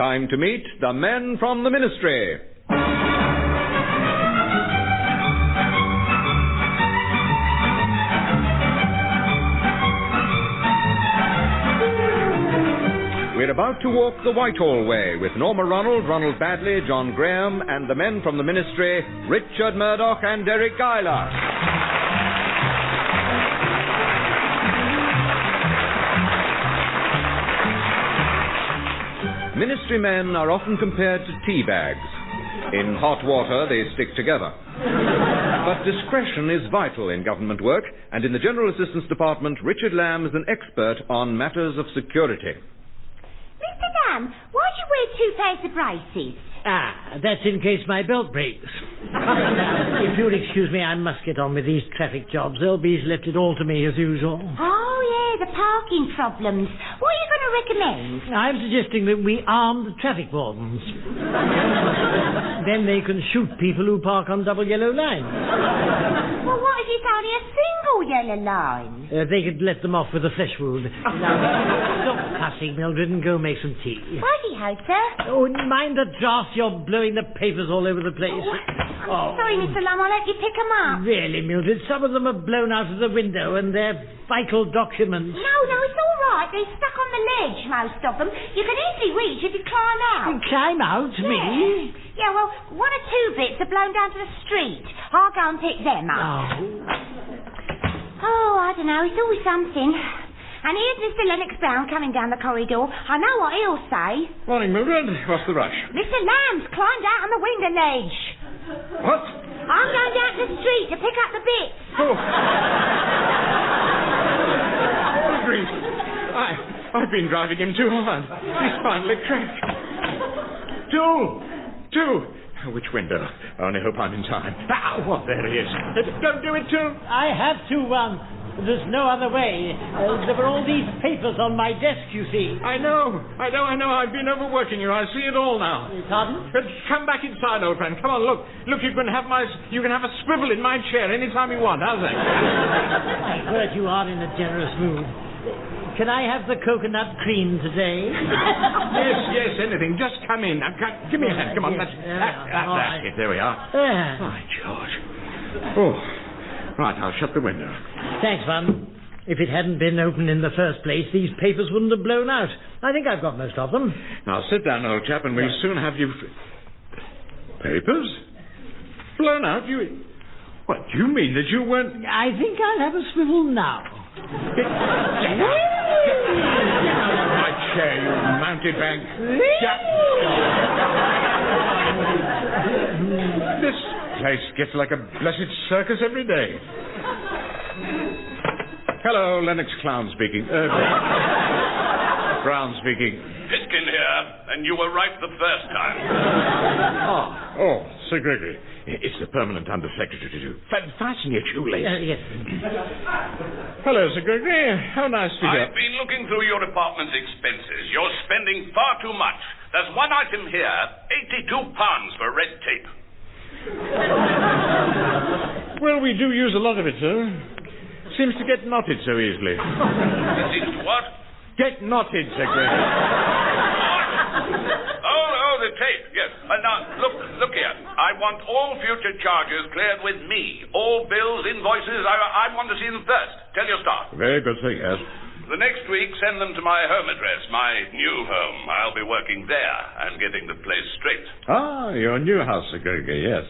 time to meet the men from the Ministry. We're about to walk the Whitehall way with Norma, Ronald Baddiley, John Graham, and the men from the Ministry, Richard Murdoch and Deryck Guyler. Ministry men are often compared to tea bags. In hot water, they stick together. But discretion is vital in government work, and in the General Assistance Department, Richard Lamb is an expert on matters of security. Mr. Lamb, why do you wear 2 pairs of braces? That's in case my belt breaks. If you'll excuse me, I must get on with these traffic jobs. LB's left it all to me as usual. Oh, yeah, the parking problems. What are you going to recommend? I'm suggesting that we arm the traffic wardens. Then they can shoot people who park on double yellow lines. Well, what if it's only a single yellow line? They could let them off with a flesh wound. Now, stop fussing, Mildred, and go make some tea. Righty-ho, sir. Oh, mind the draught. You're blowing the papers all over the place. Oh. Sorry, Mr. Lamb, I'll let you pick them up. Really, Mildred, some of them are blown out of the window and they're vital documents. No, it's all right. They're stuck on the ledge, most of them. You can easily reach if you climb out. Climb out? Yeah. Me? Yeah, well, 1 or 2 bits are blown down to the street. I'll go and pick them up. Oh, I don't know. It's always something. And here's Mr. Lennox Brown coming down the corridor. I know what he'll say. Morning, Mildred. What's the rush? Mr. Lamb's climbed out on the window ledge. What? I'm going down to the street to pick up the bits. Oh. Good grief. I've been driving him too hard. He's finally cracked. Two. Which window? I only hope I'm in time. What? There he is. Don't do it, too. I have to, There's no other way. There were all these papers on my desk, you see. I know. I've been overworking you. I see it all now. Pardon? Come back inside, old friend. Come on, look. You can have a swivel in my chair any time you want. How's that? I heard you are in a generous mood. Can I have the coconut cream today? Yes, anything. Just come in. Now, give me a hand. Come on. That's it. There we are. By George. Oh. Right, I'll shut the window. Thanks, Van. If it hadn't been open in the first place, these papers wouldn't have blown out. I think I've got most of them. Now, sit down, old chap, and we'll soon have you... Papers? Blown out? What, do you mean that you weren't... I think I'll have a swivel now. Get out of my chair, you mountebank. This place gets like a blessed circus every day. Hello, Lennox Clown speaking. Brown speaking. Pitkin here, and you were right the first time. Oh, Sir Gregory. It's the permanent undersecretary to do. Fasten your shoelace. Yes. Hello, Sir Gregory. How nice to hear. I've been looking through your department's expenses. You're spending far too much. There's one item here, £82 for red tape. Well, we do use a lot of it, sir. Seems to get knotted so easily. It seems to what? Get knotted, Sir Gregory. Oh, the tape, yes. Now, look here. I want all future charges cleared with me. All bills, invoices, I want to see them first. Tell your staff. Very good, sir, yes. The next week, send them to my home address, my new home. I'll be working there and getting the place straight. Your new house, Sir Gregory, yes.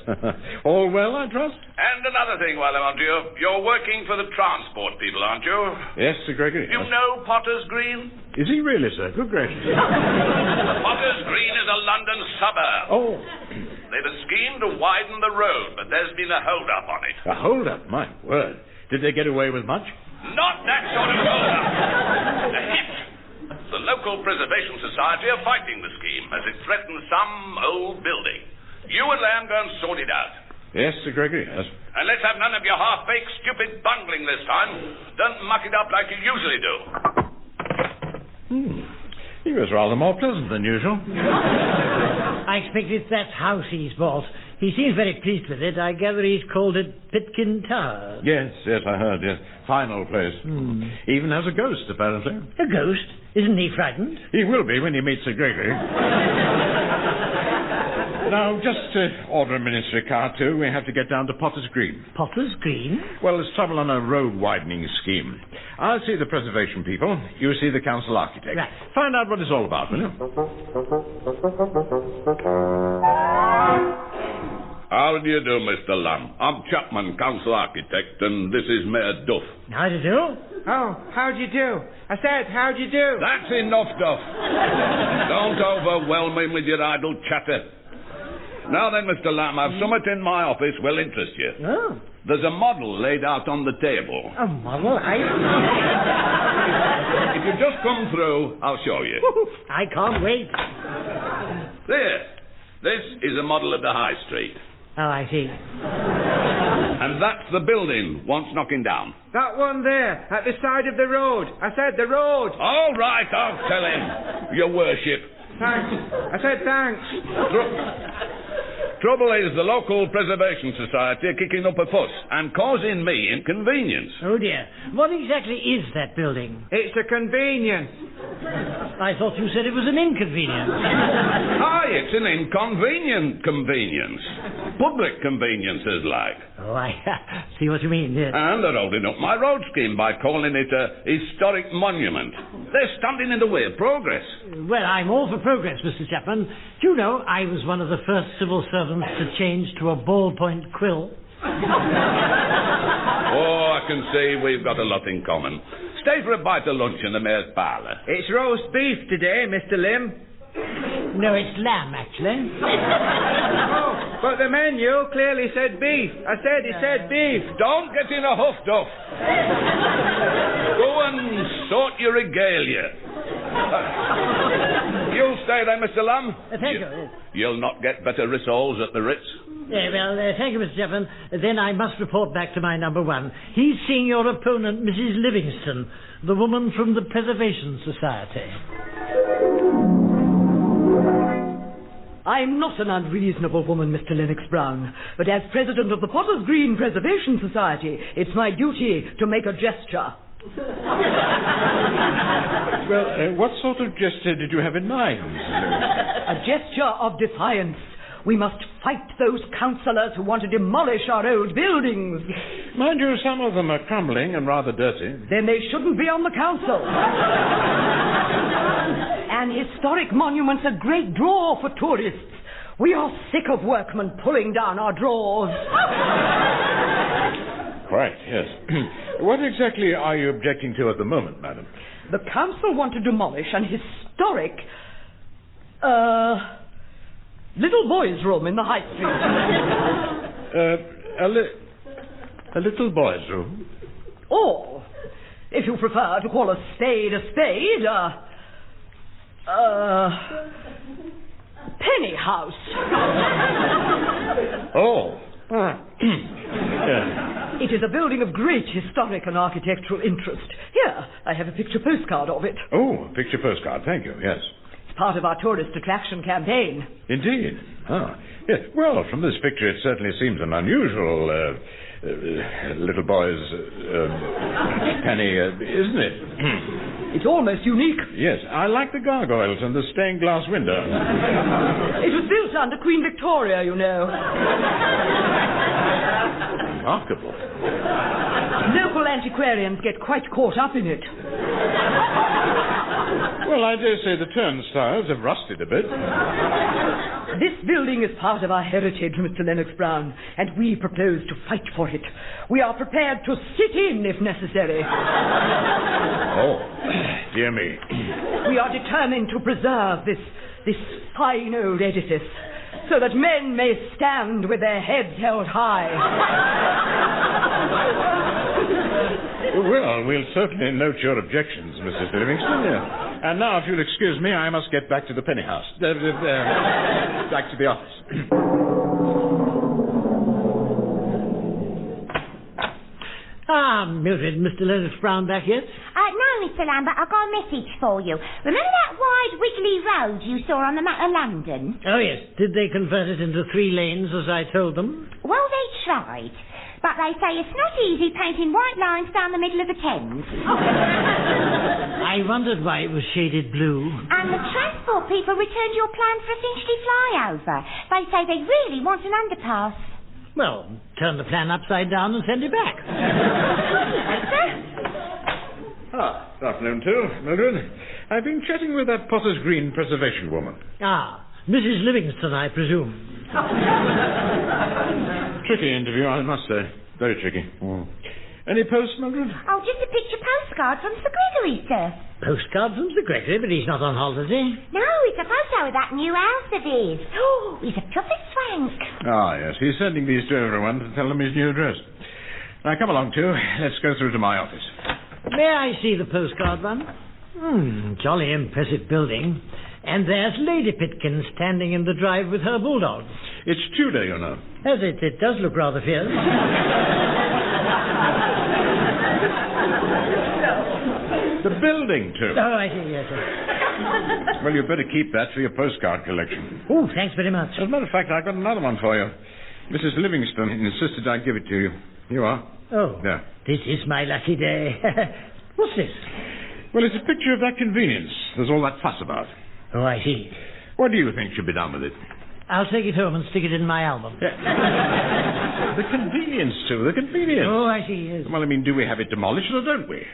All well, I trust? And another thing while I'm on to you. You're working for the transport people, aren't you? Yes, Sir Gregory. You know Potter's Green? Is he really, sir? Good gracious. Potter's Green is a London suburb. Oh. They've a scheme to widen the road, but there's been a hold-up on it. A hold-up? My word. Did they get away with much? Not that sort of hold-up. A hit. The local preservation society are fighting the scheme as it threatens some old building. You and Lamb go and sort it out. Yes, Sir Gregory, yes. And let's have none of your half-baked, stupid bungling this time. Don't muck it up like you usually do. He was rather more pleasant than usual. I expect it's that house he's bought. He seems very pleased with it. I gather he's called it Pitkin Tower. Yes, I heard, yes. Fine old place. Even has a ghost, apparently. A ghost? Isn't he frightened? He will be when he meets Sir Gregory. Now, just to order a ministry car, too, we have to get down to Potter's Green. Potter's Green? Well, there's trouble on a road-widening scheme. I'll see the preservation people. You see the council architect. Right. Find out what it's all about, will you? How do you do, Mr. Lamb? I'm Chapman, council architect, and this is Mayor Duff. How do you do? Oh, how'd you do? I said, how'd you do? That's enough, Duff. Don't overwhelm me with your idle chatter. Now then, Mr. Lamb, I've something in my office will interest you. Oh. There's a model laid out on the table. A model? If you just come through, I'll show you. I can't wait. There. This is a model of the High Street. Oh, I see. And that's the building once knocking down. That one there, at the side of the road. I said the road. All right, I'll tell him, Your Worship. Thanks. I said thanks. Trouble is, the local preservation society are kicking up a fuss and causing me inconvenience. Oh, dear. What exactly is that building? It's a convenience. I thought you said it was an inconvenience. Aye, it's an inconvenient convenience. Public conveniences, like. Oh, I see what you mean, yes. And they're holding up my road scheme by calling it a historic monument. They're standing in the way of progress. Well, I'm all for progress, Mr. Chapman. Do you know, I was one of the first civil servants to change to a ballpoint quill. Oh, I can see we've got a lot in common. Stay for a bite of lunch in the mayor's parlour. It's roast beef today, Mr. Lim. No, it's lamb, actually. Oh, but the menu clearly said beef. I said it said beef. Don't get in a huff, Duff. Go and sort your regalia. You'll stay there, Mr. Lamb? Thank you. You'll not get better rissoles at the Ritz. Thank you, Mr. Chapman. Then I must report back to my number one. He's seeing your opponent, Mrs. Livingston, the woman from the Preservation Society. I'm not an unreasonable woman, Mr. Lennox Brown, but as president of the Potter's Green Preservation Society, it's my duty to make a gesture. Well, what sort of gesture did you have in mind? A gesture of defiance. We must fight those councillors who want to demolish our old buildings. Mind you, some of them are crumbling and rather dirty. Then they shouldn't be on the council. An historic monument's a great draw for tourists. We are sick of workmen pulling down our drawers. Quite, yes. What exactly are you objecting to at the moment, madam? The council want to demolish an historic, little boys' room in the High Street. A little boy's room? Or, if you prefer to call a spade, penny house. Oh. It is a building of great historic and architectural interest. Here, I have a picture postcard of it. Oh, a picture postcard, thank you, yes. It's part of our tourist attraction campaign. Indeed. Ah, yes. Well, from this picture it certainly seems an unusual, little boy's, penny, isn't it? It's almost unique. Yes, I like the gargoyles and the stained glass window. It was built under Queen Victoria, you know. Remarkable. Local antiquarians get quite caught up in it. Well, I dare say the turnstiles have rusted a bit. This building is part of our heritage, Mr. Lennox Brown, and we propose to fight for it. We are prepared to sit in if necessary. Oh, dear me. We are determined to preserve this fine old edifice, so that men may stand with their heads held high. Well, we'll certainly note your objections, Mrs. Livingston. And now, if you'll excuse me, I must get back to the penny house. Back to the office. Mildred, Mr. Lennox Brown back yet? No, Mr. Lambert, I've got a message for you. Remember that wide, wiggly road you saw on the map of London? Oh, yes. Did they convert it into 3 lanes, as I told them? Well, they tried. But they say it's not easy painting white lines down the middle of the Thames. I I wondered why it was shaded blue. And the transport people returned your plan for a Finchley flyover. They say they really want an underpass. Well, turn the plan upside down and send it back. Good afternoon, too, Mildred. I've been chatting with that Potter's Green preservation woman. Ah, Mrs. Livingston, I presume. Tricky interview, I must say. Very tricky. Any post, Mildred? Oh, just a picture postcard from Sir Gregory, sir. Postcard from Sir Gregory, but he's not on holiday. No, it's a photo of that new house of his. Oh, he's a proper swank. Ah, yes, he's sending these to everyone to tell them his new address. Now, come along, too. Let's go through to my office. May I see the postcard one? Jolly impressive building. And there's Lady Pitkin standing in the drive with her bulldog. It's Tudor, you know. As it does look rather fierce. The building, too. Oh, I see, yes, sir. Well, you'd better keep that for your postcard collection. Oh, thanks very much. As a matter of fact, I've got another one for you. Mrs. Livingston insisted I give it to you. You are. Oh, yeah. This is my lucky day. What's this? Well, it's a picture of that convenience there's all that fuss about. Oh, I see. What do you think should be done with it? I'll take it home and stick it in my album. The convenience, too, the convenience. Oh, I see, yes. Well, I mean, do we have it demolished or don't we?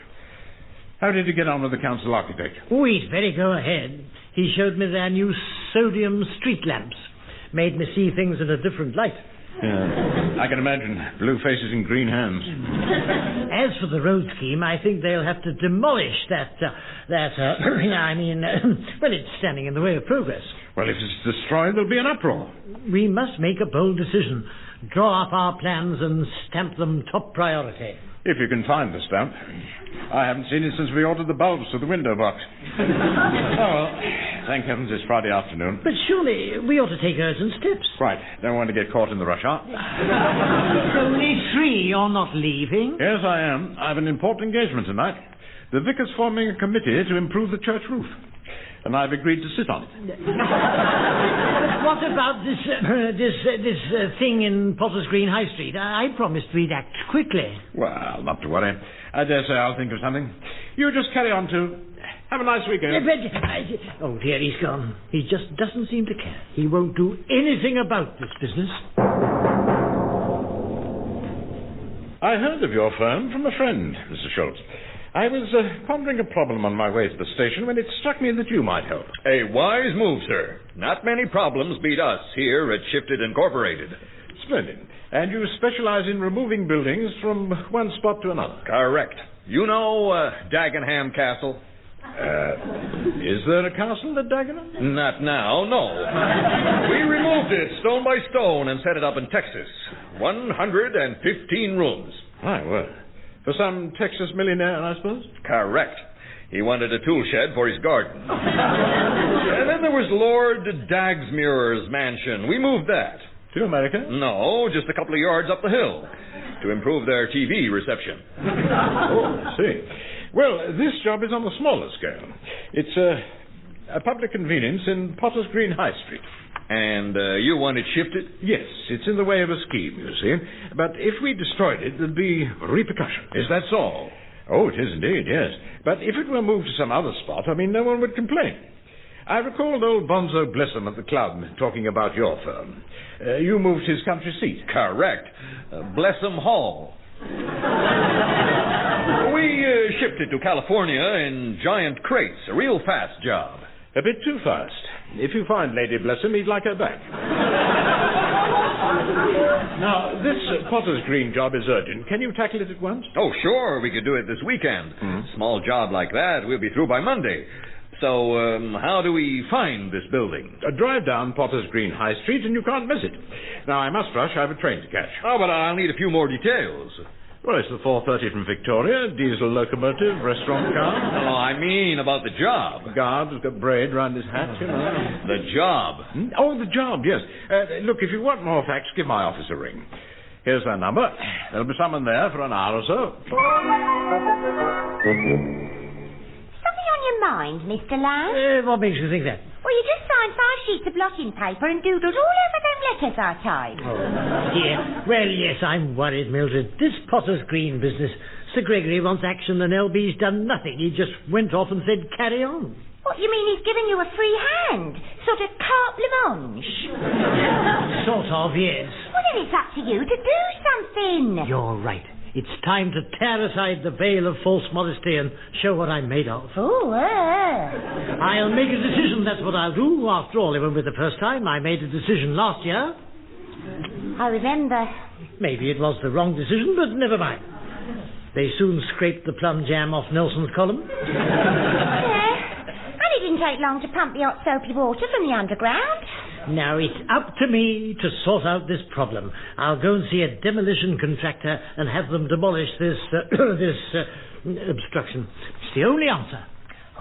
How did you get on with the council architect? Oh, he's very go-ahead. He showed me their new sodium street lamps. Made me see things in a different light. Yeah, I can imagine. Blue faces and green hands. As for the road scheme, I think they'll have to demolish that, well, it's standing in the way of progress. Well, if it's destroyed, there'll be an uproar. We must make a bold decision. Draw up our plans and stamp them top priority. If you can find the stamp. I haven't seen it since we ordered the bulbs to the window box. Oh, well, thank heavens it's Friday afternoon. But surely we ought to take urgent steps. Right. Don't want to get caught in the rush hour. It's only 3. You're not leaving? Yes, I am. I have an important engagement tonight. The vicar's forming a committee to improve the church roof. And I've agreed to sit on it. But what about this thing in Potter's Green High Street? I promised we'd act quickly. Well, not to worry. I dare say I'll think of something. You just carry on to... Have a nice weekend. Oh, dear, he's gone. He just doesn't seem to care. He won't do anything about this business. I heard of your firm from a friend, Mr. Schultz. I was pondering a problem on my way to the station when it struck me that you might help. A wise move, sir. Not many problems beat us here at Shifted Incorporated. Splendid. And you specialize in removing buildings from one spot to another. Correct. You know Dagenham Castle? Is there a castle at Dagenham? Not now, no. We removed it stone by stone and set it up in Texas. 115 rooms. My word. For some Texas millionaire, I suppose? Correct. He wanted a tool shed for his garden. And then there was Lord Dagsmuir's mansion. We moved that. To America? No, just a couple of yards up the hill. To improve their TV reception. Oh, I see. Well, this job is on the smaller scale. It's a public convenience in Potter's Green High Street. And you want it shifted? Yes, it's in the way of a scheme, you see. But if we destroyed it, there'd be repercussions. Is that so? Oh, it is indeed, yes. But if it were moved to some other spot, no one would complain. I recalled old Bonzo Blessum at the club talking about your firm. You moved his country seat. Correct. Blessum Hall. We shipped it to California in giant crates. A real fast job. A bit too fast. If you find Lady Blessum, he'd like her back. Now, this Potter's Green job is urgent. Can you tackle it at once? Oh, sure. We could do it this weekend. Small job like that, we'll be through by Monday. So, how do we find this building? Drive down Potter's Green High Street and you can't miss it. Now, I must rush. I have a train to catch. Oh, but I'll need a few more details. Well, it's the 4:30 from Victoria, diesel locomotive, restaurant car. Oh, I mean about the job. The guard has got braid round his hat, you know. The job. Oh, the job, yes. Look, if you want more facts, give my office a ring. Here's their number. There'll be someone there for an hour or so. Something on your mind, Mr. Lamb? What makes you think that? Well, you just signed 5 sheets of blotting paper and doodled all over them letters I type. Oh, dear. Well, yes, I'm worried, Mildred. This Potter's Green business. Sir Gregory wants action and LB's done nothing. He just went off and said, carry on. What, you mean he's given you a free hand? Sort of carte blanche? Sort of, yes. Well, then it's up to you to do something. You're right. It's time to tear aside the veil of false modesty and show what I'm made of. Oh, I'll make a decision, that's what I'll do. After all, it won't be the first time. I made a decision last year. I remember. Maybe it was the wrong decision, but never mind. They soon scraped the plum jam off Nelson's column. Yeah. And it didn't take long to pump the hot soapy water from the underground. Now, it's up to me to sort out this problem. I'll go and see a demolition contractor and have them demolish this obstruction. It's the only answer.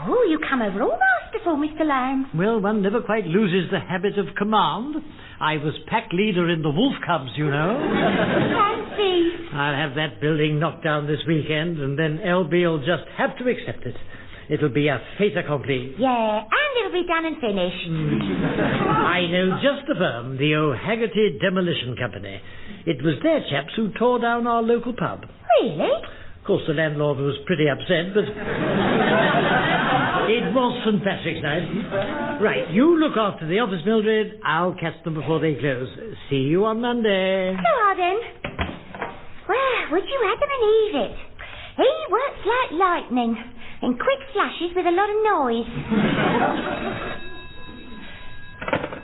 Oh, you come over all masterful, Mr. Lamb. Well, one never quite loses the habit of command. I was pack leader in the Wolf Cubs, you know. Fancy. I'll have that building knocked down this weekend, and then LB will just have to accept it. It'll be a fait accompli. Yeah, and it'll be done and finished. I know just the firm, the O'Haggerty Demolition Company. It was their chaps who tore down our local pub. Really? Of course, the landlord was pretty upset, but it was St. Patrick's night. Right, you look after the office, Mildred. I'll catch them before they close. See you on Monday. So then. Well, would you have believe it? He works like lightning, in quick flashes with a lot of noise.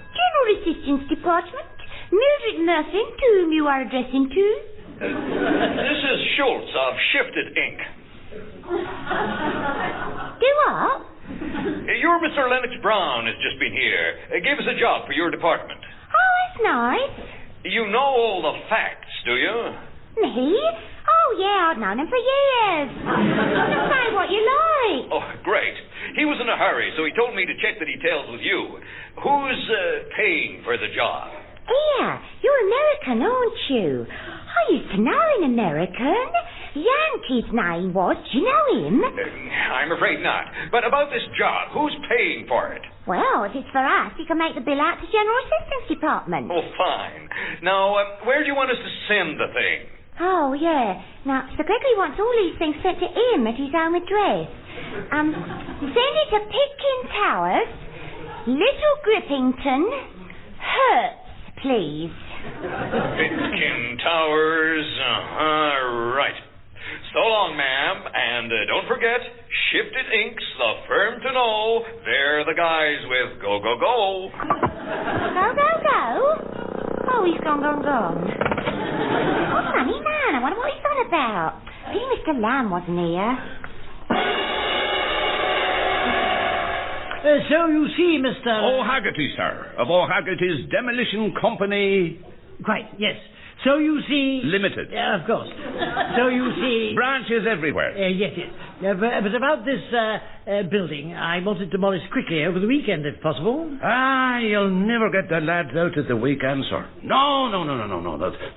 General Assistance Department, Mildred Muffin, to whom you are addressing to. This is Schultz of Shifted Inc. Do what? Your Mr. Lennox Brown has just been here. Gave us a job for your department. Oh, that's nice. You know all the facts, do you? Me? Oh, yeah, I've known him for years. Just say what you like. Oh, great. He was in a hurry, so he told me to check the details with you. Who's paying for the job? Yeah, you're American, aren't you? I used to know an American. Yankee's name was. Do you know him? I'm afraid not. But about this job, who's paying for it? Well, if it's for us, you can make the bill out to General Assistance Department. Oh, fine. Now, where do you want us to send the thing? Oh, yeah. Now, Sir Gregory wants all these things sent to him at his home address. Send it to Pitkin Towers, Little Grippington, Hertz, please. Pitkin Towers, right. So long, ma'am, and don't forget, Shifted Inc.'s the firm to know. They're the guys with go, go, go. Go, go, go? Oh, he's gone. Oh, funny man, I wonder what he's on about. I think Mr. Lamb wasn't here. So you see, Mr. O'Haggerty, sir, of O'Haggerty's Demolition Company... Quite, yes. So you see... Limited. Yeah, of course. So you see... Branches everywhere. Yes. But about this building, I want it demolished quickly over the weekend, if possible. You'll never get the lads out at the weekend, sir. No.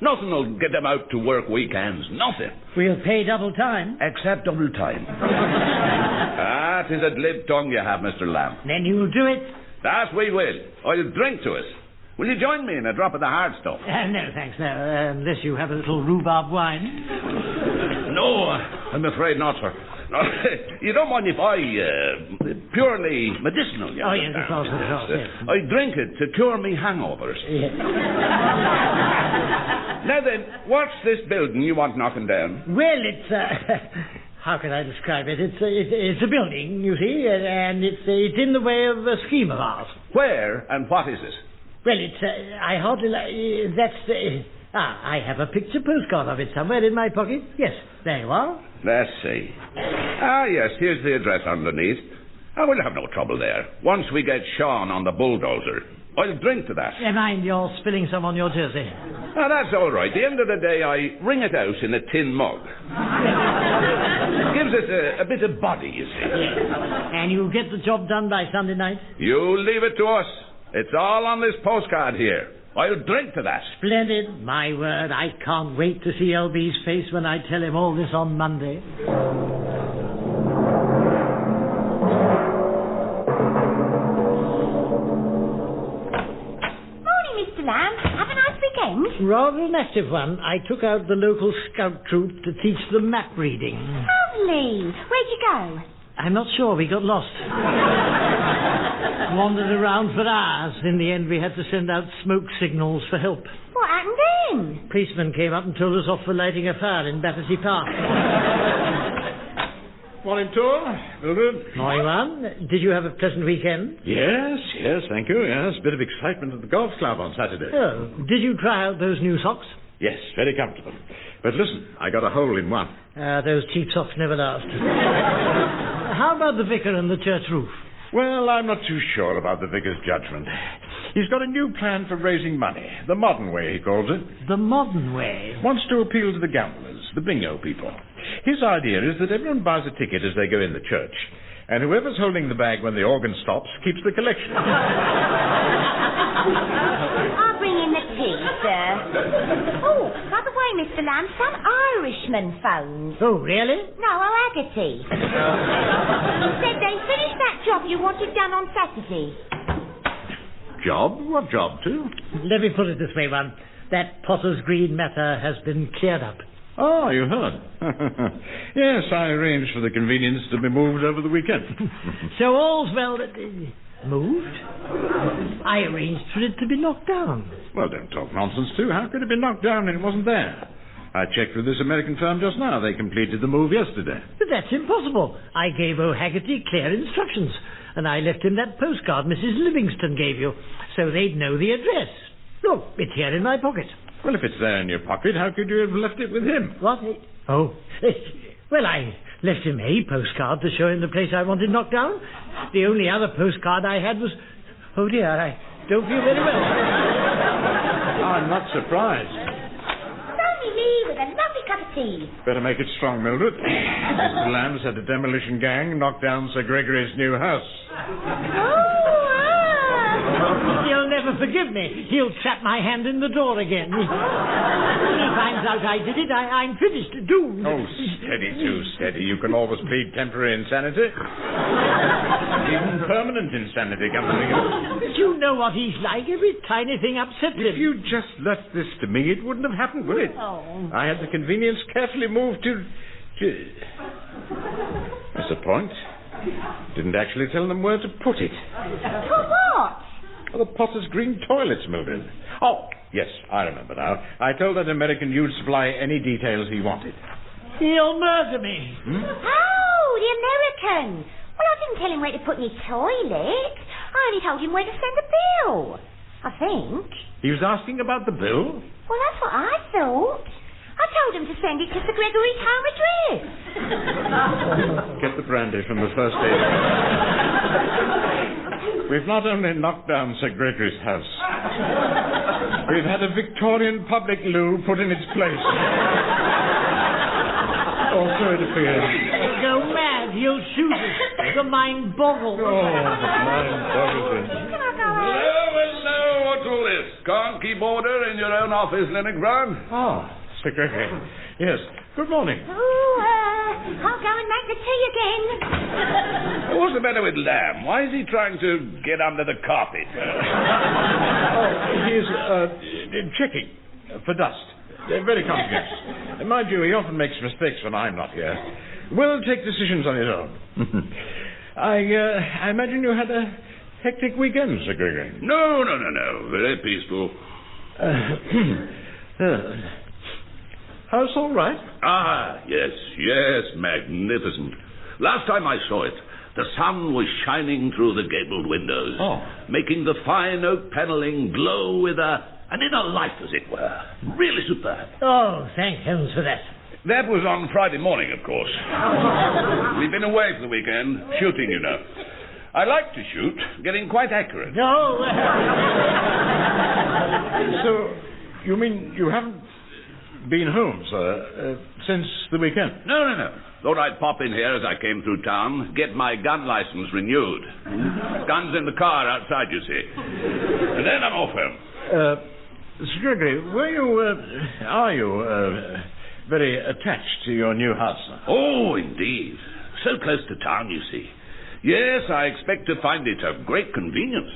Nothing will get them out to work weekends. Nothing. We'll pay double time. Except double time. That is a glib tongue you have, Mr. Lamb. Then you'll do it? That we will. I'll drink to us. Will you join me in a drop of the hard stuff? No, thanks, no. Unless you have a little rhubarb wine. No, I'm afraid not, sir. No, you don't mind if I, purely medicinal, you yes, understand? of course, yes. I drink it to cure me hangovers. Yes. Now then, what's this building you want knocking down? Well, it's, how can I describe it? It's a building, you see, and it's in the way of a scheme of ours. Where and what is it? Well, it's, I hardly like, I have a picture postcard of it somewhere in my pocket. Yes, there you are. Let's see. Yes, here's the address underneath. We'll have no trouble there. Once we get Sean on the bulldozer, I'll drink to that. Mind you're spilling some on your jersey. That's all right. At the end of the day, I wring it out in a tin mug. Gives it a bit of body, you see. Yes. And you'll get the job done by Sunday night? You leave it to us. It's all on this postcard here. I'll drink to that. Splendid. My word, I can't wait to see LB's face when I tell him all this on Monday. Morning, Mr. Lamb. Have a nice weekend. Rather an active one. I took out the local scout troop to teach them map reading. Lovely. Where'd you go? I'm not sure. We got lost. Wandered around for hours. In the end, we had to send out smoke signals for help. What happened then? Policeman came up and told us off for lighting a fire in Battersea Park. Morning, Tor. Wilfrid. Morning, man. Did you have a pleasant weekend? Yes, thank you. Yes, a bit of excitement at the golf club on Saturday. Oh, did you try out those new socks? Yes, very comfortable. But listen, I got a hole in one. Those cheap socks never last. How about the vicar and the church roof? Well, I'm not too sure about the vicar's judgment. He's got a new plan for raising money. The modern way, he calls it. The modern way? Wants to appeal to the gamblers, the bingo people. His idea is that everyone buys a ticket as they go in the church, and whoever's holding the bag when the organ stops keeps the collection. I'll bring in the tea, sir. Oh, by the way, Mr. Lamb, some Irishman phoned. Oh, really? No, Haggerty. He said they finished that job you wanted done on Saturday. Job? What job, too? Let me put it this way, one. That Potter's Green matter has been cleared up. Oh, you heard. Yes, I arranged for the convenience to be moved over the weekend. So all's well that... moved? I arranged for it to be knocked down. Well, don't talk nonsense, too. How could it be knocked down and it wasn't there? I checked with this American firm just now. They completed the move yesterday. But that's impossible. I gave O'Haggerty clear instructions, and I left him that postcard Mrs. Livingston gave you, so they'd know the address. Look, it's here in my pocket. Well, if it's there in your pocket, how could you have left it with him? What? Oh. Well, I left him a postcard to show him the place I wanted knocked down. The only other postcard I had was... Oh, dear, I don't feel very well. I'm not surprised. Only me with a lovely cup of tea. Better make it strong, Mildred. Mr. Lamb's had a demolition gang knock down Sir Gregory's new house. He'll never forgive me. He'll trap my hand in the door again. When he finds out I did it, I'm finished, doomed. Oh, steady, too steady. You can always plead temporary insanity. Even permanent insanity, come to think of it. But you know what he's like. Every tiny thing upsets him. If you'd just left this to me, it wouldn't have happened, would it? Oh. I had the convenience carefully moved to... That's the point. Didn't actually tell them where to put it. For what? Oh, the Potter's Green toilets, Mildred. Oh, yes, I remember now. I told that American you'd supply any details he wanted. He'll murder me. Oh, the American. Well, I didn't tell him where to put my toilet. I only told him where to send the bill. I think. He was asking about the bill? Well, that's what I thought. I told him to send it to Sir Gregory's home address. Get the brandy from the first aid. We've not only knocked down Sir Gregory's house, we've had a Victorian public loo put in its place. Or so it appears. He'll go mad. He'll shoot us. The mind boggles. Oh, the mind boggles. Hello, what's all this? Can't keep order in your own office, Lennox Brown? Oh, Sir Gregory. Yes. Good morning. I'll go and make the tea again. What's the matter with Lamb? Why is he trying to get under the carpet? He's checking for dust. Very conscientious. Mind you, he often makes mistakes when I'm not here. Will take decisions on his own. I imagine you had a hectic weekend, Sir Gregory. No. Very peaceful. House all right? Ah, yes, magnificent. Last time I saw it, the sun was shining through the gabled windows, making the fine oak panelling glow with an inner life, as it were. Really superb. Oh, thank heavens for that. That was on Friday morning, of course. We've been away for the weekend, shooting, you know. I like to shoot, getting quite accurate. No. So, you mean you haven't been home, sir, since the weekend? No. Thought I'd pop in here as I came through town, get my gun license renewed. Gun's in the car outside, you see. And then I'm off home. Sir Gregory, are you very attached to your new house, sir? Oh, indeed. So close to town, you see. Yes, I expect to find it of great convenience.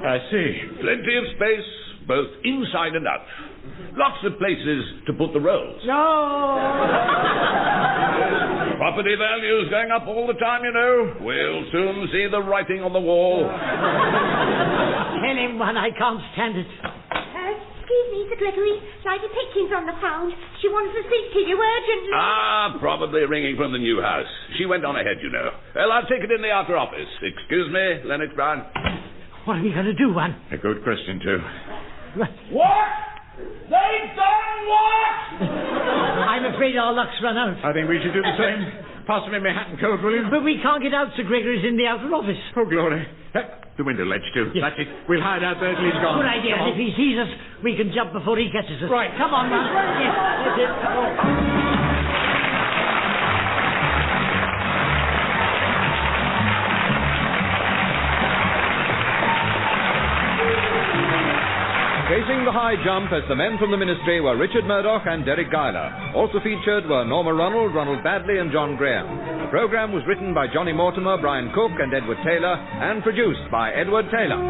I see. Plenty of space, both inside and out. Lots of places to put the rolls. No! Property values going up all the time, you know. We'll soon see the writing on the wall. Tell him one, I can't stand it. Excuse me, Sir Gregory. Lady Pickens on the phone. She wants to speak to you urgently. Probably ringing from the new house. She went on ahead, you know. Well, I'll take it in the outer office. Excuse me, Lennox Brown. What are we going to do, one? A good question, too. What? They've done what? I'm afraid our luck's run out. I think we should do the same. Pass me my hat and coat, will you? But we can't get out, Sir Gregory's in the outer office. Oh, glory. The window ledge, too. Yes. That's it. We'll hide out there till he's gone. Good idea. And if he sees us, we can jump before he catches us. Right. Come on, man. Yes, that's it. Come on. Chasing the high jump as the men from the ministry were Richard Murdoch and Deryck Guyler. Also featured were Norma, Ronald, Ronald Baddiley and John Graham. The programme was written by Johnnie Mortimer, Brian Cooke and Edward Taylor and produced by Edward Taylor.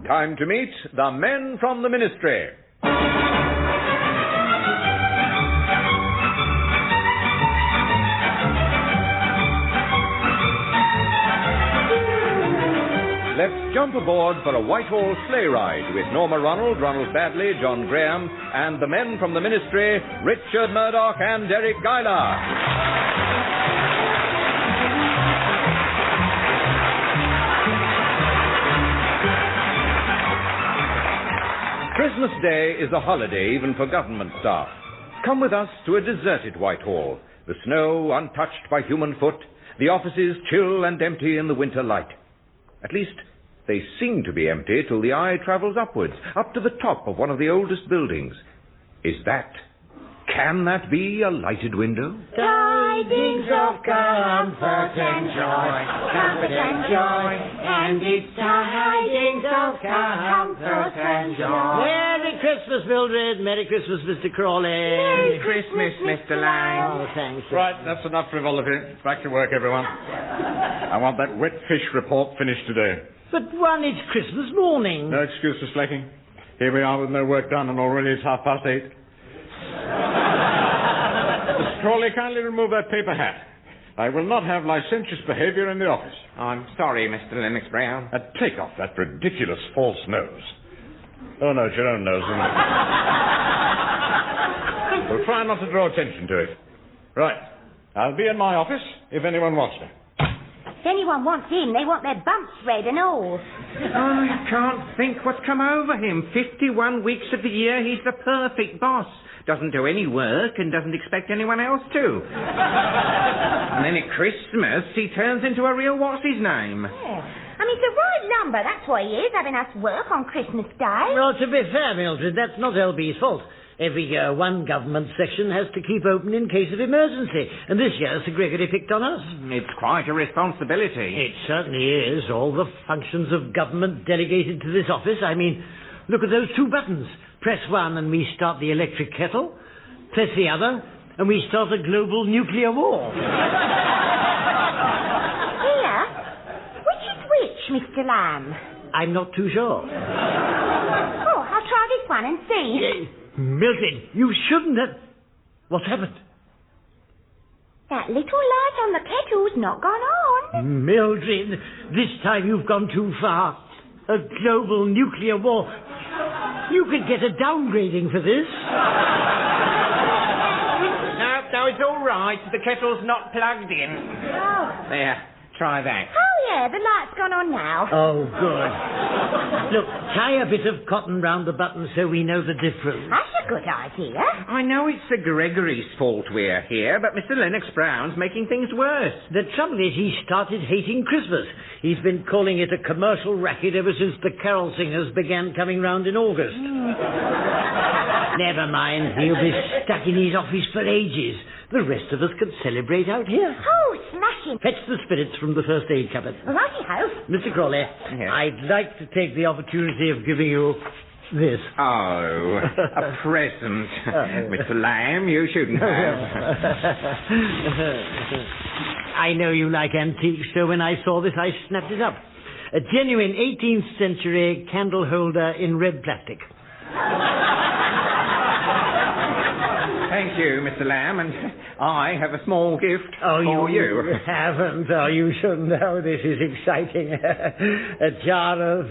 Time to meet the men from the ministry. Let's jump aboard for a Whitehall sleigh ride with Norma, Ronald, Ronald Baddiley, John Graham, and the men from the ministry, Richard Murdoch and Deryck Guyler. Christmas Day is a holiday even for government staff. Come with us to a deserted Whitehall, the snow untouched by human foot, the offices chill and empty in the winter light. At least, they seem to be empty till the eye travels upwards, up to the top of one of the oldest buildings. Can that be a lighted window? Tidings of comfort and joy, and it's tidings of comfort and joy. Merry Christmas, Mildred. Merry Christmas, Mr. Crawley. Merry Christmas, Mr. Lang. Oh, thanks. Right, that's enough frivolity. Back to work, everyone. I want that wet fish report finished today. But one, it's Christmas morning. No excuse for slacking. Here we are with no work done, and already it's 8:30. Mr. Crawley, kindly remove that paper hat. I will not have licentious behaviour in the office. I'm sorry, Mr. Lennox Brown. And take off that ridiculous false nose. Oh, no, it's your own nose, isn't it? We'll try not to draw attention to it. Right. I'll be in my office if anyone wants me. If anyone wants him, they want their bumps read and all. I can't think what's come over him. 51 weeks of the year, he's the perfect boss. Doesn't do any work and doesn't expect anyone else to. And then at Christmas, he turns into a real what's-his-name. Yeah. I mean, it's the right number. That's why he is, having us work on Christmas Day. Well, to be fair, Mildred, that's not LB's fault. Every year, one government section has to keep open in case of emergency. And this year, Sir Gregory picked on us. It's quite a responsibility. It certainly is. All the functions of government delegated to this office. I mean, look at those two buttons. Press one and we start the electric kettle. Press the other and we start a global nuclear war. Here? Which is which, Mr. Lamb? I'm not too sure. Oh, I'll try this one and see. Mildred, you shouldn't have... What's happened? That little light on the kettle's not gone on. Mildred, this time you've gone too far. A global nuclear war. You could get a downgrading for this. No, it's all right. The kettle's not plugged in. Oh. There, try that. Oh, yeah, the light's gone on now. Oh, good. Look, tie a bit of cotton round the button so we know the difference. I should a good idea. I know it's Sir Gregory's fault we're here, but Mr. Lennox Brown's making things worse. The trouble is he started hating Christmas. He's been calling it a commercial racket ever since the carol singers began coming round in August. Never mind, he'll be stuck in his office for ages. The rest of us can celebrate out here. Oh, smashing. Fetch the spirits from the first aid cupboard. Righty-ho. Mr. Crawley, Yes. I'd like to take the opportunity of giving you this. Oh, a present. Mr. Lamb, you shouldn't have. I know you like antiques, so when I saw this, I snapped it up. A genuine 18th century candle holder in red plastic. Thank you, Mr. Lamb, and I have a small gift for you. Haven't. Oh, you shouldn't. Oh, this is exciting. A jar of...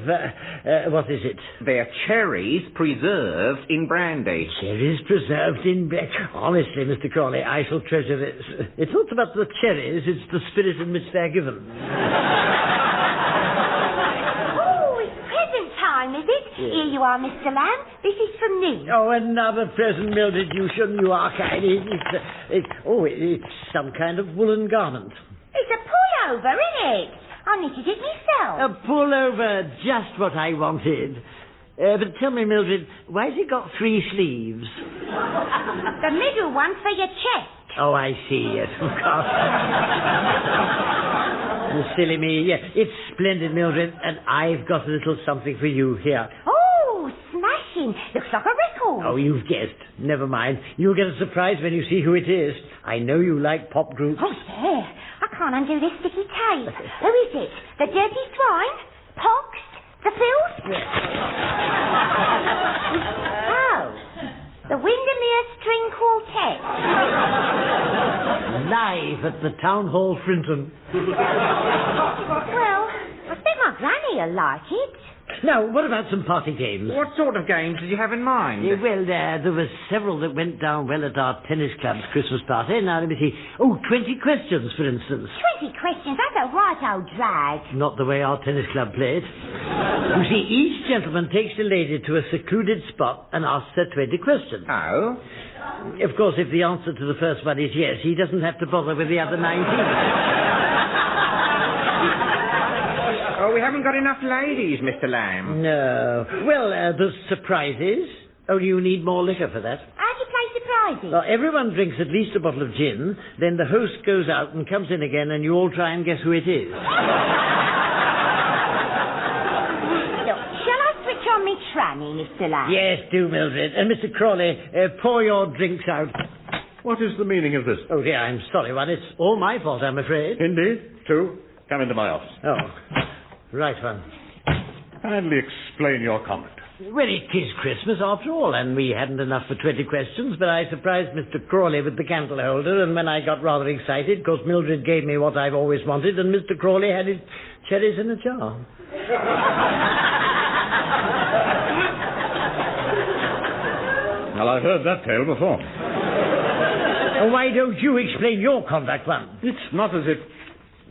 what is it? They're cherries preserved in brandy. Cherries preserved in... Honestly, Mr. Crawley, I shall treasure this. It's not about the cherries, it's the spirit in which they're given. Oh, it's present time, is it? Yes. Here you are, Mr. Lamb. This is from me. Oh, another present, Mildred. You shouldn't. You are kind. It's some kind of woolen garment. It's a pullover, isn't it? I knitted it myself. A pullover, just what I wanted. But tell me, Mildred, why has it got 3 sleeves? The middle one's for your chest. Oh, I see. Yes, of course. Silly me. Yeah, it's splendid, Mildred, and I've got a little something for you here. Oh, smashing. Looks like a record. Oh, you've guessed. Never mind. You'll get a surprise when you see who it is. I know you like pop groups. Oh, there. I can't undo this sticky tape. Who is it? The Dirty Swine? Pox? The Filth? Oh, the Windermere String Quartet. Live at the Town Hall, Frinton. Well, I bet my granny will like it. Now, what about some party games? What sort of games did you have in mind? Well, there were several that went down well at our tennis club's Christmas party. Now, let me see. Oh, 20 questions, for instance. 20 questions? That's a right old drag. Not the way our tennis club played. You see, each gentleman takes a lady to a secluded spot and asks her 20 questions. Oh? Of course, if the answer to the first one is yes, he doesn't have to bother with the other 19. Oh, we haven't got enough ladies, Mr. Lamb. No. Well, there's surprises. Only you need more liquor for that. How do you play surprises? Well, everyone drinks at least a bottle of gin, then the host goes out and comes in again, and you all try and guess who it is. Look, shall I switch on me tranny, Mr. Lamb? Yes, do, Mildred. And Mr. Crawley, pour your drinks out. What is the meaning of this? Oh, dear, I'm sorry, one. It's all my fault, I'm afraid. Indeed. 2, come into my office. Oh, right one. Kindly explain your comment. Well, it is Christmas after all, and we hadn't enough for 20 questions, but I surprised Mr. Crawley with the candle holder, and when I got rather excited, because Mildred gave me what I've always wanted, and Mr. Crawley had his cherries in a jar. Well, I've heard that tale before. And why don't you explain your conduct, one? It's not as if...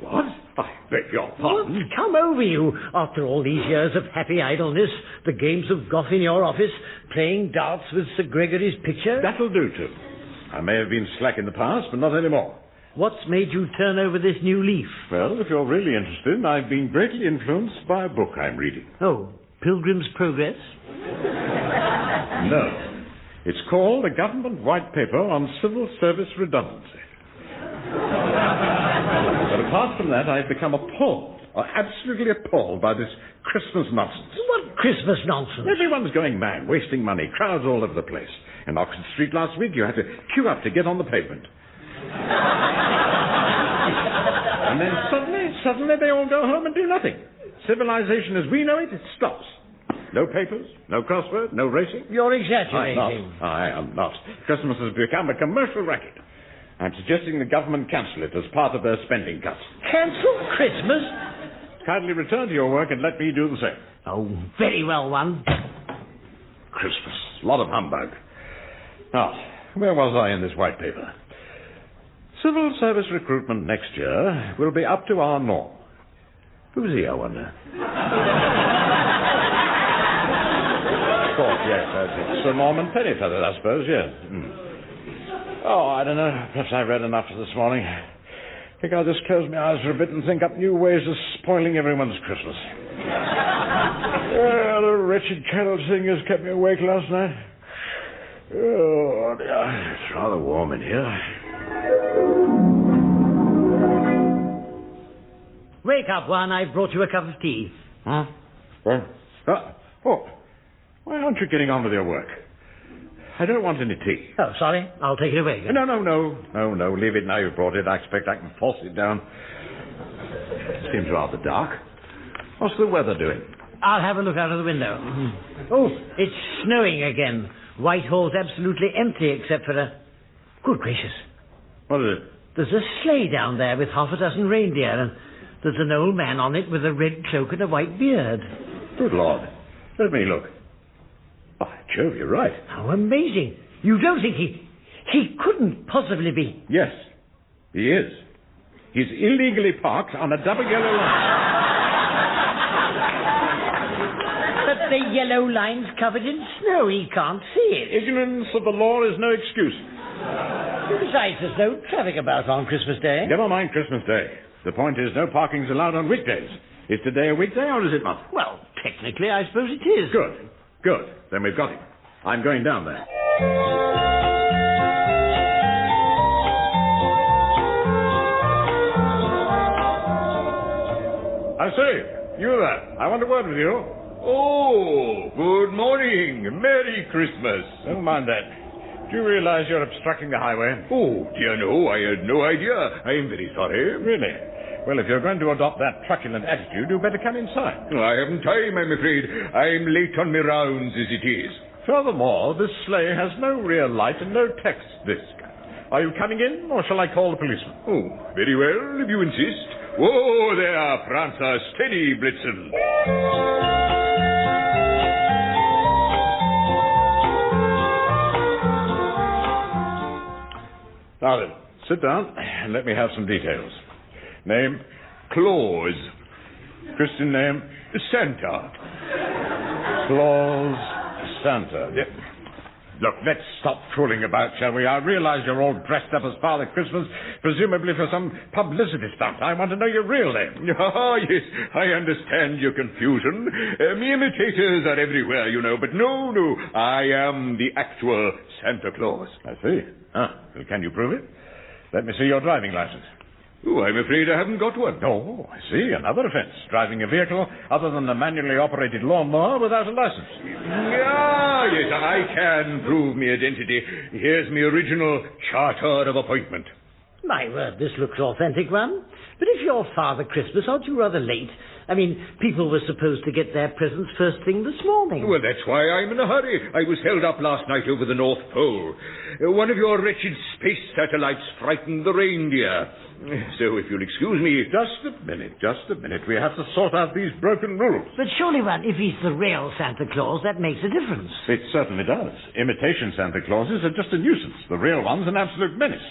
What? I beg your pardon. What's come over you after all these years of happy idleness, the games of golf in your office, playing darts with Sir Gregory's picture? That'll do, too. I may have been slack in the past, but not anymore. What's made you turn over this new leaf? Well, if you're really interested, I've been greatly influenced by a book I'm reading. Oh, Pilgrim's Progress? No. It's called A Government White Paper on Civil Service Redundancy. But apart from that, I've become appalled, or absolutely appalled by this Christmas nonsense. What Christmas nonsense? Everyone's going mad, wasting money, crowds all over the place. In Oxford Street last week, you had to queue up to get on the pavement. And then suddenly they all go home and do nothing. Civilization as we know it stops. No papers, no crossword, no racing. You're exaggerating. I am not. Christmas has become a commercial racket. I'm suggesting the government cancel it as part of their spending cuts. Cancel Christmas? Kindly return to your work and let me do the same. Oh, very well, one. Christmas. A lot of humbug. Now, where was I in this white paper? Civil service recruitment next year will be up to our norm. Who's he, I wonder? of course, yes. That's it. Sir Norman Pennyfeather, I suppose, yes. Oh, I don't know. Perhaps I read enough this morning. I think I'll just close my eyes for a bit and think up new ways of spoiling everyone's Christmas. The wretched carol thing has kept me awake last night. Oh, dear. It's rather warm in here. Wake up, Juan. I've brought you a cup of tea. Huh? Why aren't you getting on with your work? I don't want any tea. Oh, sorry. I'll take it away again. No. Leave it now you've brought it. I expect I can force it down. It seems rather dark. What's the weather doing? I'll have a look out of the window. Oh, it's snowing again. Whitehall's absolutely empty except for a... Good gracious. What is it? There's a sleigh down there with half a dozen reindeer, and there's an old man on it with a red cloak and a white beard. Good Lord. Let me look. By Jove, you're right. How amazing. You don't think he couldn't possibly be... Yes, he is. He's illegally parked on a double yellow line. But the yellow line's covered in snow. He can't see it. Ignorance of the law is no excuse. Besides, there's no traffic about on Christmas Day. Never mind Christmas Day. The point is no parking's allowed on weekdays. Is today a weekday or is it not? Well, technically, I suppose it is. Good. Then we've got him. I'm going down there. I say, you there. I want a word with you. Oh, good morning. Merry Christmas. Don't mind that. Do you realize you're obstructing the highway? Oh, dear no, I had no idea. I am very sorry. Really? Well, if you're going to adopt that truculent attitude, you'd better come inside. I haven't time, I'm afraid. I'm late on my rounds as it is. Furthermore, this sleigh has no rear light and no text disc. Are you coming in, or shall I call the policeman? Oh, very well, if you insist. Whoa there, Prancer, steady, Blitzen. Now then, sit down and let me have some details. Name? Claus. Christian name? Santa. Claus Santa. Yeah. Look, let's stop fooling about, shall we? I realize you're all dressed up as Father Christmas, presumably for some publicity stunt. I want to know your real name. Ah, yes, I understand your confusion. Me imitators are everywhere, you know, but no, I am the actual Santa Claus. I see. Well, can you prove it? Let me see your driving license. Oh, I'm afraid I haven't got one. Oh, I see. Another offense. Driving a vehicle other than a manually operated lawnmower without a license. Yes, I can prove my identity. Here's my original charter of appointment. My word, this looks authentic, one. But if you're Father Christmas, aren't you rather late? I mean, people were supposed to get their presents first thing this morning. Well, that's why I'm in a hurry. I was held up last night over the North Pole. One of your wretched space satellites frightened the reindeer. So, if you'll excuse me... Just a minute. We have to sort out these broken rules. But surely, one, if he's the real Santa Claus, that makes a difference. It certainly does. Imitation Santa Clauses are just a nuisance. The real one's an absolute menace.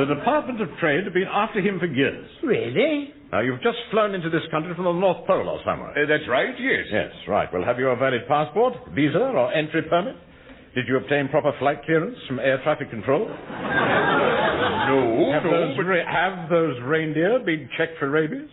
The Department of Trade have been after him for years. Really? Now, you've just flown into this country from the North Pole or somewhere. That's right, yes. Yes, right. Well, have you a valid passport, visa, or entry permit? Did you obtain proper flight clearance from air traffic control? No. Have those reindeer been checked for rabies?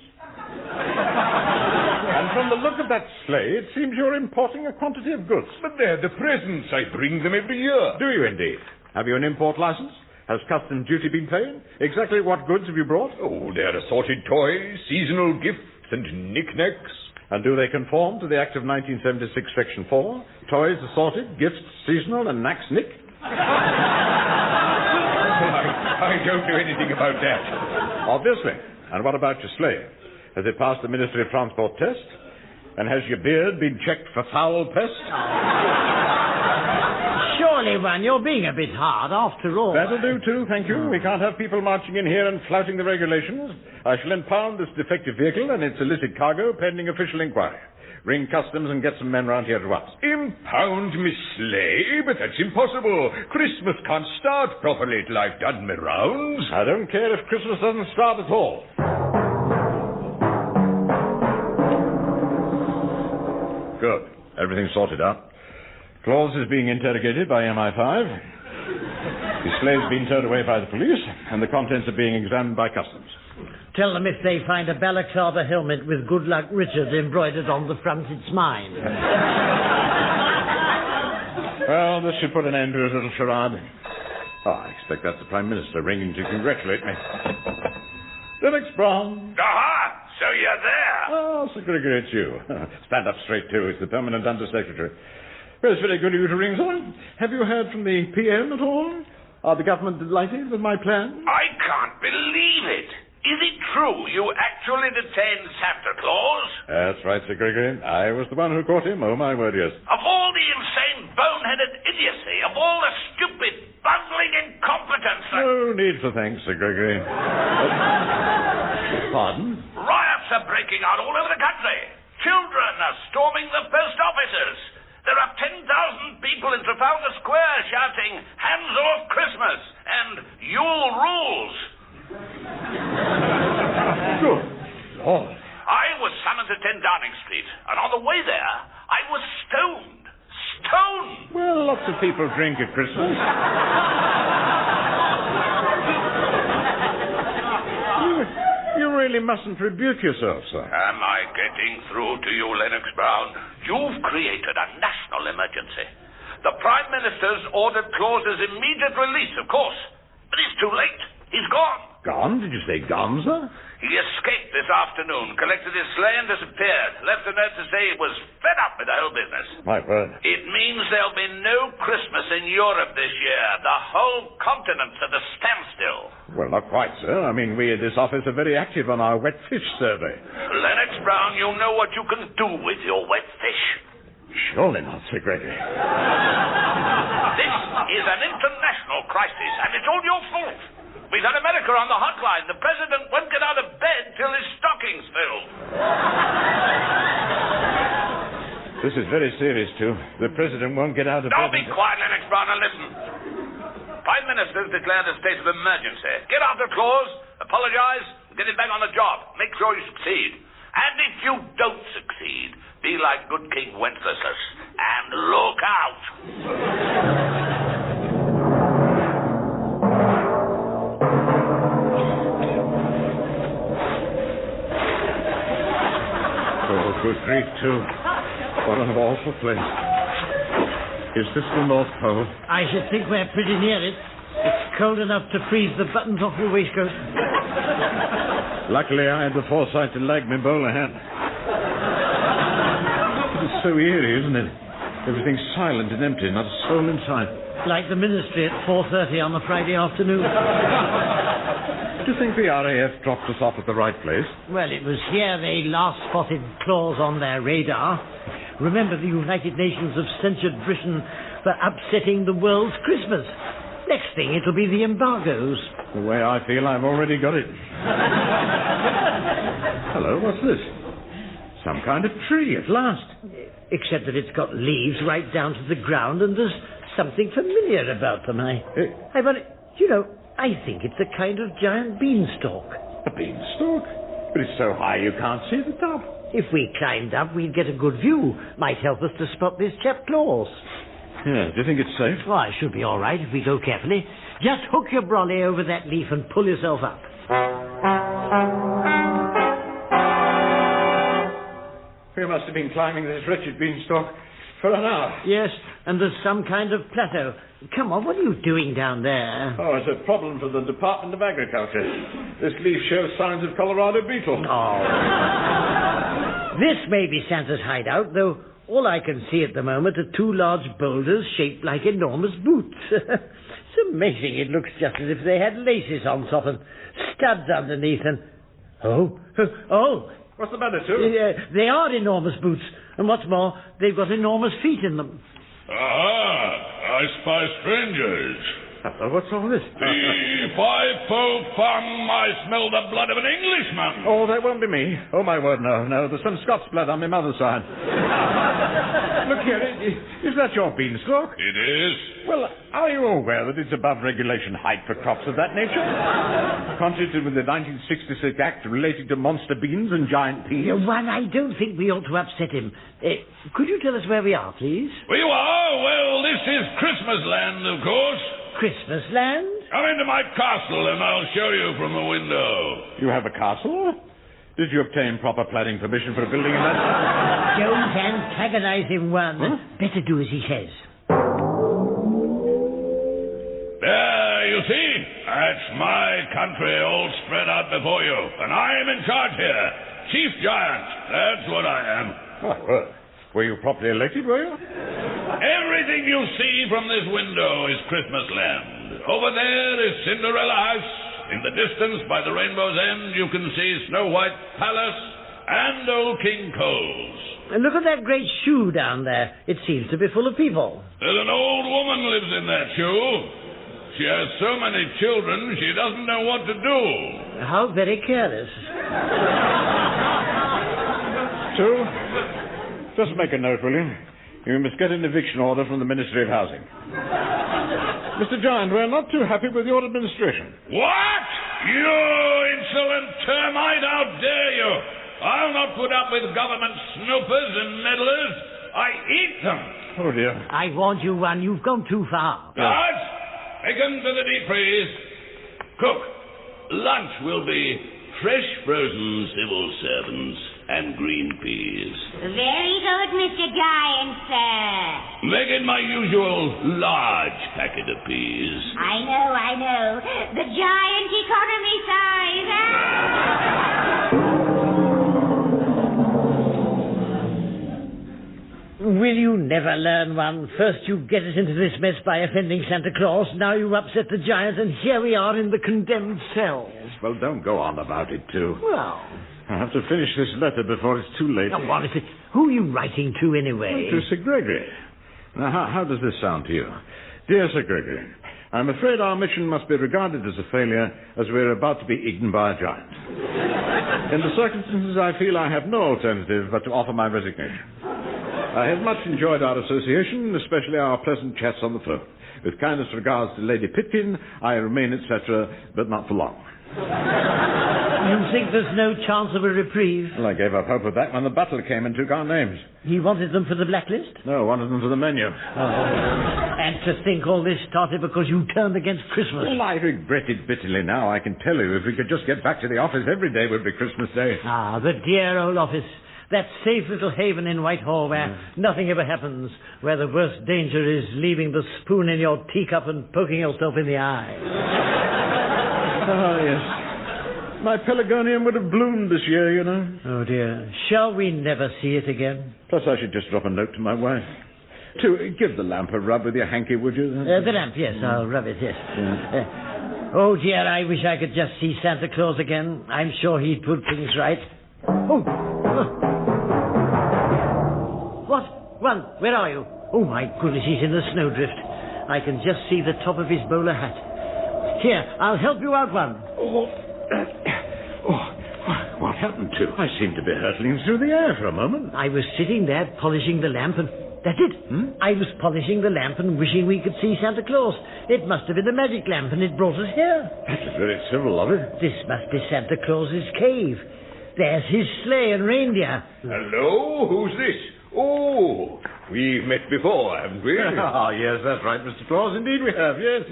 And from the look of that sleigh, it seems you're importing a quantity of goods. But they're the presents. I bring them every year. Do you indeed? Have you an import license? Has custom duty been paid? Exactly what goods have you brought? Oh, they're assorted toys, seasonal gifts, and knickknacks. And do they conform to the Act of 1976, Section 4? Toys assorted, gifts seasonal, and knacks nick? I don't know anything about that. Obviously. And what about your sleigh? Has it passed the Ministry of Transport test? And has your beard been checked for foul pest? Surely, one, you're being a bit hard after all. That'll do, too, thank you. We can't have people marching in here and flouting the regulations. I shall impound this defective vehicle and its illicit cargo pending official inquiry. Ring customs and get some men round here at once. Impound me sleigh? But that's impossible. Christmas can't start properly till I've done my rounds. I don't care if Christmas doesn't start at all. Good. Everything's sorted out. Claus is being interrogated by MI5. His slave's been towed away by the police, and the contents are being examined by customs. Tell them if they find a balaclava helmet with Good Luck Richard embroidered on the front, it's mine. Well, this should put an end to his little charade. Oh, I expect that's the Prime Minister ringing to congratulate me. Deryck Brown. Aha! So you're there. Oh, Sir Gregory, it's you. Stand up straight, too. It's the Permanent Under-Secretary. Well, it's very good of you to ring, sir. Have you heard from the PM at all? Are the government delighted with my plan? I can't believe it. Is it true you actually detained Santa Claus? That's right, Sir Gregory. I was the one who caught him. Oh, my word, yes. Of all the insane, boneheaded idiocy, of all the stupid, bungling incompetence... No need for thanks, Sir Gregory. Pardon? Riots are breaking out all over the country. Children are storming the post offices. There are 10,000 people in Trafalgar Square shouting, "Hands off Christmas!" and "Yule rules!" Good Lord. I was summoned to 10 Downing Street, and on the way there, I was stoned. Stoned! Well, lots of people drink at Christmas. You really mustn't rebuke yourself, sir. Am I getting through to you, Lennox Brown? You've created a national emergency. The Prime Minister's ordered Claus's immediate release, of course. But it's too late. He's gone. Gone? Did you say gone, sir? He escaped this afternoon, collected his sleigh and disappeared. Left a note to say he was fed up with the whole business. My word. It means there'll be no Christmas in Europe this year. The whole continent's at a standstill. Well, not quite, sir. I mean, we at this office are very active on our wet fish survey. Lennox Brown, you know what you can do with your wet fish. Surely not, Sir Gregory. This is an international crisis, and it's all your fault. We've had America on the hotline. The president won't get out of bed till his stocking's filled. This is very serious, too. The president won't get out of bed. Now be quiet, Lennox Brown, and listen. Prime Minister's declared a state of emergency. Get after Claus, apologize, and get him back on the job. Make sure you succeed. And if you don't succeed, be like good King Wenceslas and look out. Oh, good grief, too. What an awful place. Is this the North Pole? I should think we're pretty near it. It's cold enough to freeze the buttons off your waistcoat. Luckily, I had the foresight to lag my bowler hat. It's so eerie, isn't it? Everything's silent and empty, not a soul in sight. Like the ministry at 4:30 on a Friday afternoon. Do you think the RAF dropped us off at the right place? Well, it was here they last spotted Claus on their radar. Remember, the United Nations have censured Britain for upsetting the world's Christmas. Next thing, it'll be the embargoes. The way I feel, I've already got it. Hello, what's this? Some kind of tree, at last. Except that it's got leaves right down to the ground, and there's something familiar about them. I think it's a kind of giant beanstalk. A beanstalk? But it's so high you can't see the top. If we climbed up, we'd get a good view. Might help us to spot this chap Claus. Yeah, do you think it's safe? Oh, I should be all right if we go carefully. Just hook your brolly over that leaf and pull yourself up. We must have been climbing this wretched beanstalk for an hour. Yes, and there's some kind of plateau. Come on, what are you doing down there? Oh, it's a problem for the Department of Agriculture. This leaf shows signs of Colorado beetle. Oh. This may be Santa's hideout, though all I can see at the moment are two large boulders shaped like enormous boots. It's amazing. It looks just as if they had laces on top and studs underneath and... Oh! What's the matter, Sue? They are enormous boots. And what's more, they've got enormous feet in them. Aha! I spy strangers. What's all this? Five-fold fun, I smell the blood of an Englishman. Oh, that won't be me. Oh, my word, no. There's some Scots blood on my mother's side. Look here, is that your beanstalk? It is. Well, are you aware that it's above regulation height for crops of that nature? Contrary with the 1966 Act relating to monster beans and giant peas? Well, I don't think we ought to upset him. Could you tell us where we are, please? Where you are? Well, this is Christmas land, of course. Christmas land? Come into my castle and I'll show you from the window. You have a castle? Did you obtain proper planning permission for a building in that? Don't antagonize him, one. Huh? Better do as he says. There, you see? That's my country all spread out before you. And I'm in charge here. Chief Giant. That's what I am. Oh, well, were you properly elected, were you? Everything you see from this window is Christmas land. Over there is Cinderella House. In the distance, by the rainbow's end, you can see Snow White Palace and Old King Cole's. And look at that great shoe down there. It seems to be full of people. There's an old woman lives in that shoe. She has so many children, she doesn't know what to do. How very careless. Sue, just make a note, will you? You must get an eviction order from the Ministry of Housing. Mr. Giant, we're not too happy with your administration. What? You insolent termite, how dare you? I'll not put up with government snoopers and meddlers. I eat them. Oh, dear. I warned you, one. You've gone too far. Guards, take them to the deep freeze. Cook, lunch will be fresh frozen civil servants and green peas. Very good, Mr. Giant, sir. Make it my usual large packet of peas. I know. The giant economy size. Will you never learn, one? First you get us into this mess by offending Santa Claus, now you upset the giant, and here we are in the condemned cells. Well, don't go on about it, too. Well, I have to finish this letter before it's too late. now, what is it? Who are you writing to, anyway? To Sir Gregory. Now, how does this sound to you? Dear Sir Gregory, I'm afraid our mission must be regarded as a failure, as we're about to be eaten by a giant. In the circumstances, I feel I have no alternative but to offer my resignation. I have much enjoyed our association, especially our pleasant chats on the phone. With kindest regards to Lady Pitkin, I remain, etc., but not for long. You think there's no chance of a reprieve? Well, I gave up hope of that when the butler came and took our names. He wanted them for the blacklist? No, wanted them for the menu. And to think all this started because you turned against Christmas. Well, I regret it bitterly now, I can tell you. If we could just get back to the office, every day would be Christmas Day. Ah, the dear old office. That safe little haven in Whitehall where nothing ever happens, where the worst danger is leaving the spoon in your teacup and poking yourself in the eye. Oh, yes. My pelargonium would have bloomed this year, you know. Oh, dear. Shall we never see it again? Plus, I should just drop a note to my wife. Give the lamp a rub with your hanky, would you? The lamp, yes, I'll rub it, yes. Yeah. Oh, dear, I wish I could just see Santa Claus again. I'm sure he'd put things right. Oh! What? One, where are you? Oh, my goodness, he's in the snowdrift. I can just see the top of his bowler hat. Here, I'll help you out, one. What happened to? I seemed to be hurtling through the air for a moment. I was sitting there polishing the lamp and... That's it. I was polishing the lamp and wishing we could see Santa Claus. It must have been the magic lamp and it brought us here. That was very civil of it. This must be Santa Claus's cave. There's his sleigh and reindeer. Hello, who's this? Oh, we've met before, haven't we? Ah, yes, that's right, Mr. Claus. Indeed we have, yes.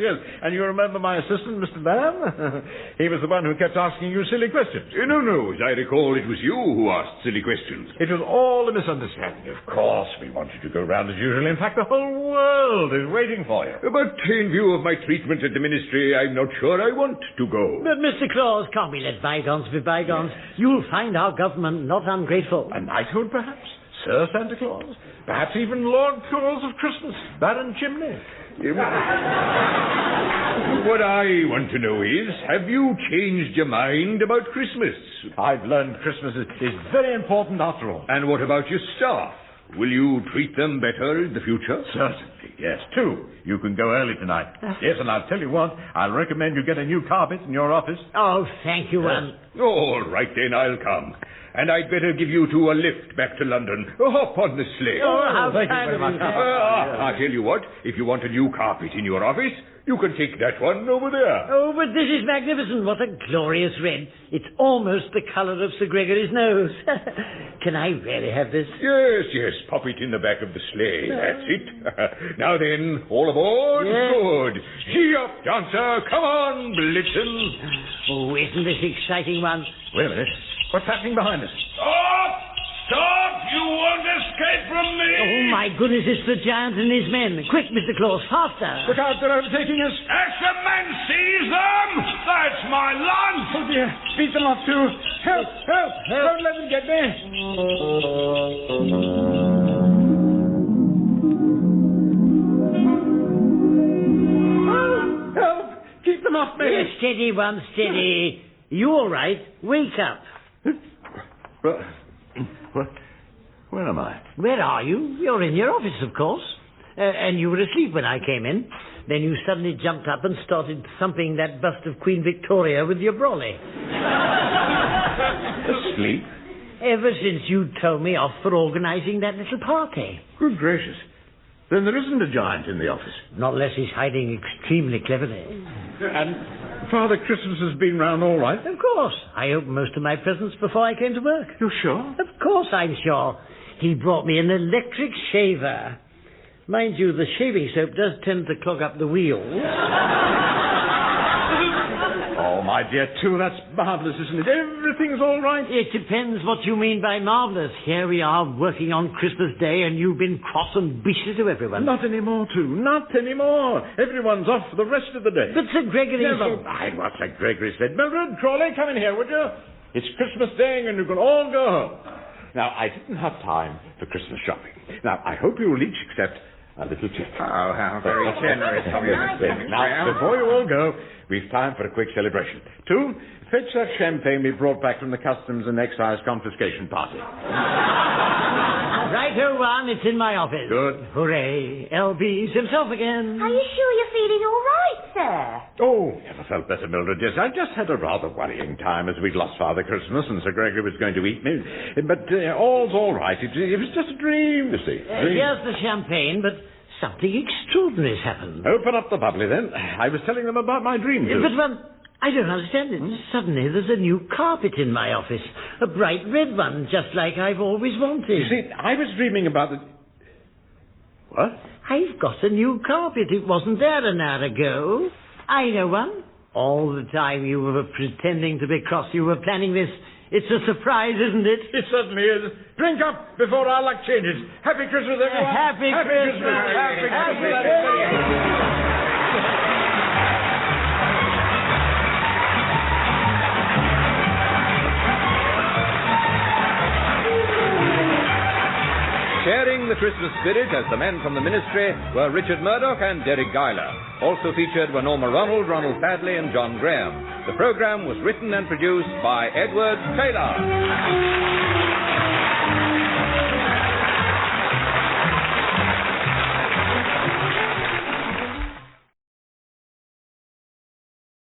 And you remember my assistant, Mr. Lamb? He was the one who kept asking you silly questions. No, as I recall, it was you who asked silly questions. It was all a misunderstanding. Of course, we wanted to go round as usual. In fact, the whole world is waiting for you. But in view of my treatment at the ministry, I'm not sure I want to go. But, Mr. Claus, can't we let bygones be bygones? You'll find our government not ungrateful. A knighthood, perhaps? Sir Santa Claus? Perhaps even Lord Claus of Christmas, Baron Chimney. What I want to know is, have you changed your mind about Christmas? I've learned Christmas is very important after all. And what about your staff? Will you treat them better in the future? Certainly, yes. 2, you can go early tonight. Yes, and I'll tell you what, I'll recommend you get a new carpet in your office. Oh, thank you, One. All right, then, I'll come. And I'd better give you two a lift back to London. Hop on the sleigh. Oh, how thank you kind very of much. you. I'll tell you what, if you want a new carpet in your office, you can take that one over there. Oh, but this is magnificent. What a glorious red. It's almost the colour of Sir Gregory's nose. Can I really have this? Yes, pop it in the back of the sleigh. That's it. Now then, all aboard? Yes. Good. Gee up, dancer. Come on, Blitzen. Oh, isn't this exciting, One? Wait a minute. What's happening behind us? Stop! You won't escape from me! Oh, my goodness, it's the giant and his men. Quick, Mr. Claus, faster. Look out, they're overtaking us. Action men, seize them! That's my lunch! Oh, dear. Beat them off, too. Help! Don't let them get me. Help! Keep them off me. Yes, steady, One, steady. You all right? Wake up. Where am I? Where are you? You're in your office, of course. And you were asleep when I came in. Then you suddenly jumped up and started thumping that bust of Queen Victoria with your brolly. Asleep? Ever since you told me off for organising that little party. Good gracious. Then there isn't a giant in the office. Not unless he's hiding extremely cleverly. And Father Christmas has been round all right? Of course. I opened most of my presents before I came to work. You're sure? Of course I'm sure. He brought me an electric shaver. Mind you, the shaving soap does tend to clog up the wheels. Oh, my dear, too, that's marvellous, isn't it? Everything's all right. It depends what you mean by marvellous. Here we are working on Christmas Day and you've been cross and beastly to everyone. Not anymore, too. Not anymore. Everyone's off for the rest of the day. But Sir Gregory Never mind what Sir Gregory said. Mildred, Crawley, come in here, would you? It's Christmas Day and you can all go home. Now, I didn't have time for Christmas shopping. Now, I hope you will each accept a little tip. Oh, how very generous of you, Mr. Now, before you all go, we've time for a quick celebration. 2, fetch that champagne we brought back from the Customs and Excise confiscation party. Righto, One, it's in my office. Good. Hooray. LB's himself again. Are you sure you're feeling all right, sir? Oh, never felt better, Mildred. Yes, I just had a rather worrying time as we'd lost Father Christmas and Sir Gregory was going to eat me. But all's all right. It was just a dream, you see. Here's the champagne, but something extraordinary has happened. Open up the bubbly, then. I was telling them about my dream, too. But, One, I don't understand it. Suddenly there's a new carpet in my office. A bright red one, just like I've always wanted. You see, I was dreaming about the... What? I've got a new carpet. It wasn't there an hour ago. I know, One. All the time you were pretending to be cross, you were planning this. It's a surprise, isn't it? It certainly is. Drink up before our luck changes. Happy Christmas, everyone. Happy Christmas. Happy Christmas. Sharing the Christmas spirit as the men from the ministry were Richard Murdoch and Deryck Guyler. Also featured were Norma Ronald, Ronald Baddiley and John Graham. The programme was written and produced by Edward Taylor.